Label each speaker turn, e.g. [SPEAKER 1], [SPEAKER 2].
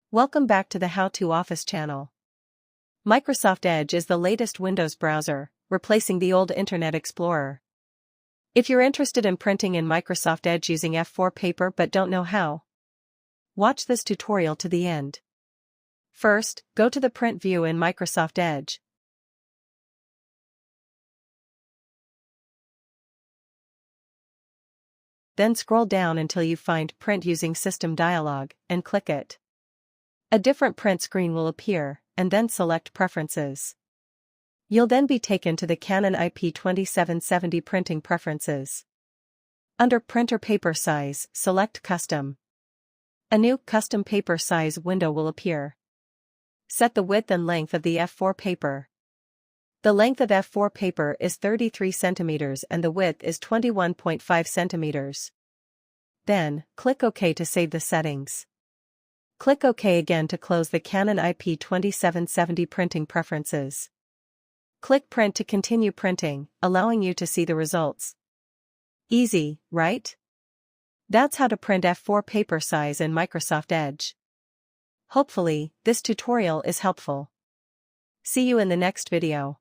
[SPEAKER 1] Welcome back to the How to Office channel. Microsoft Edge is the latest Windows browser, replacing the old Internet Explorer. If you're interested in printing in Microsoft Edge using F4 paper but don't know how, watch this tutorial to the end. First, go to the Print view in Microsoft Edge. Then scroll down until you find Print Using System dialog, and click it. A different print screen will appear, and then select Preferences. You'll then be taken to the Canon IP2770 printing preferences. Under Printer Paper Size, select Custom. A new Custom Paper Size window will appear. Set the width and length of the F4 paper. The length of F4 paper is 33 cm and the width is 21.5 cm. Then, click OK to save the settings. Click OK again to close the Canon IP2770 printing preferences. Click Print to continue printing, allowing you to see the results. Easy, right? That's how to print F4 paper size in Microsoft Edge. Hopefully, this tutorial is helpful. See you in the next video.